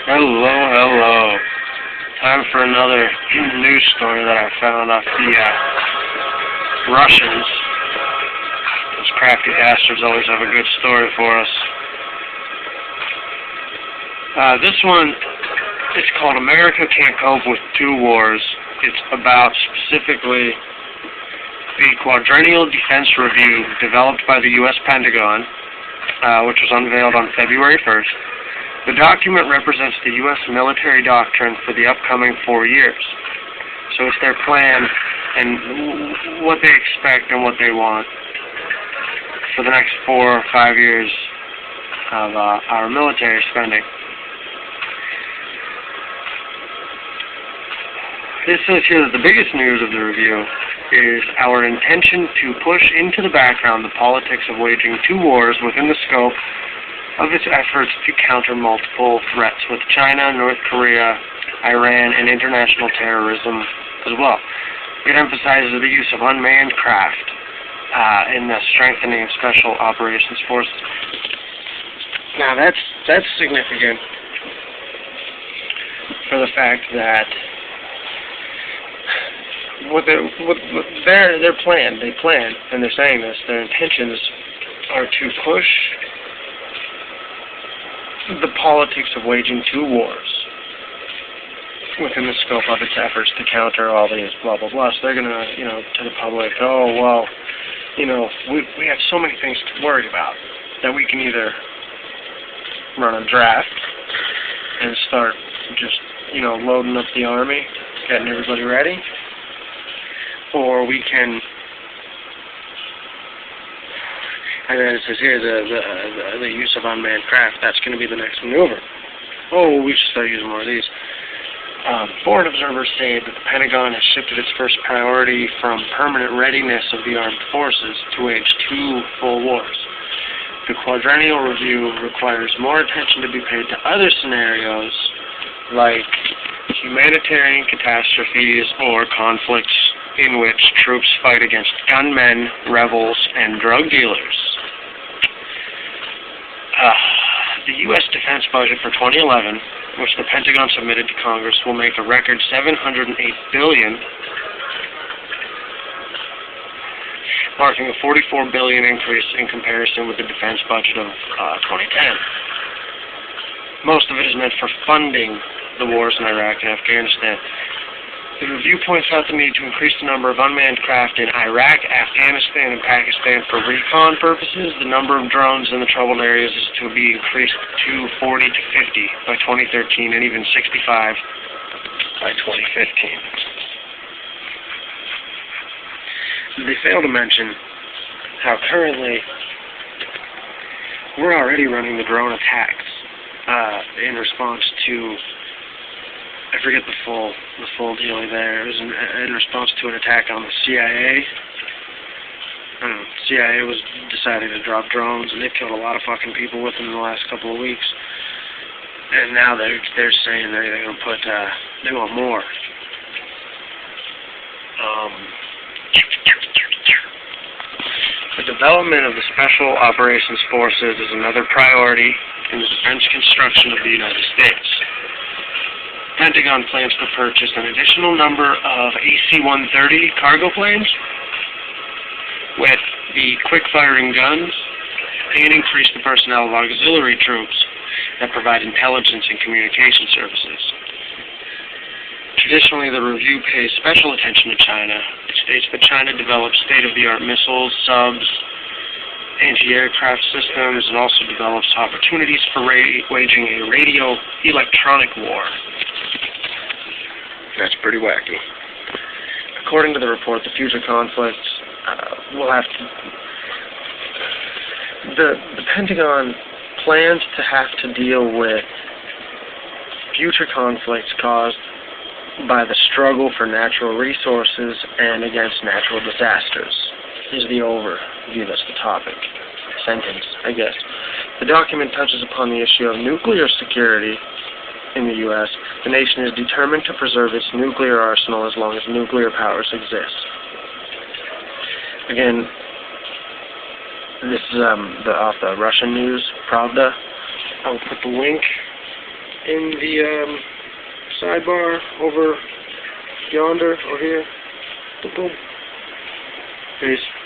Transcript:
Hello, hello. Time for another news story that I found off the Russians. Those crafty bastards always have a good story for us. This one, it's called America Can't Cope with Two Wars. It's about specifically the Quadrennial Defense Review developed by the U.S. Pentagon, which was unveiled on February 1st. The document represents the U.S. military doctrine for the upcoming 4 years. So it's their plan and what they expect and what they want for the next 4 or 5 years of our military spending. It says here that the biggest news of the review is our intention to push into the background the politics of waging two wars within the scope of its efforts to counter multiple threats with China, North Korea, Iran, and international terrorism as well. It emphasizes the use of unmanned craft in the strengthening of special operations forces. Now that's significant for the fact that their plan, and they're saying this, their intentions are to push the politics of waging two wars within the scope of its efforts to counter all these blah blah blah. So they're gonna, to the public, oh well, we have so many things to worry about that we can either run a draft and start just, loading up the army, getting everybody ready, or we can. And then it says here, the use of unmanned craft, that's going to be the next maneuver. Oh, we should start using more of these. Foreign observers say that the Pentagon has shifted its first priority from permanent readiness of the armed forces to wage two full wars. The Quadrennial Review requires more attention to be paid to other scenarios, like humanitarian catastrophes or conflicts in which troops fight against gunmen, rebels, and drug dealers. The U.S. defense budget for 2011, which the Pentagon submitted to Congress, will make a record $708 billion, marking a $44 billion increase in comparison with the defense budget of 2010. Most of it is meant for funding the wars in Iraq and Afghanistan. The review points out the need to increase the number of unmanned craft in Iraq, Afghanistan, and Pakistan for recon purposes. The number of drones in the troubled areas is to be increased to 40 to 50 by 2013 and even 65 by 2015. They fail to mention how currently we're already running the drone attacks in response to, I forget the full deal there. It was in response to an attack on the CIA. CIA was deciding to drop drones, and they've killed a lot of fucking people with them in the last couple of weeks. And now they're saying they're going to put they want more. The development of the Special Operations Forces is another priority in the defense construction of the United States. Pentagon plans to purchase an additional number of AC-130 cargo planes with the quick-firing guns and increase the personnel of auxiliary troops that provide intelligence and communication services. Traditionally, the review pays special attention to China. It states that China develops state-of-the-art missiles, subs, anti-aircraft systems, and also develops opportunities for waging a radio-electronic war. That's pretty wacky. According to the report, the future conflicts will have to... The Pentagon plans to have to deal with future conflicts caused by the struggle for natural resources and against natural disasters. Is the overview, that's the topic. Sentence, I guess. The document touches upon the issue of nuclear security in the U.S. The nation is determined to preserve its nuclear arsenal as long as nuclear powers exist. Again, this is off the Russian news, Pravda. I will put the link in the sidebar over yonder or here. Boom, boom. Peace.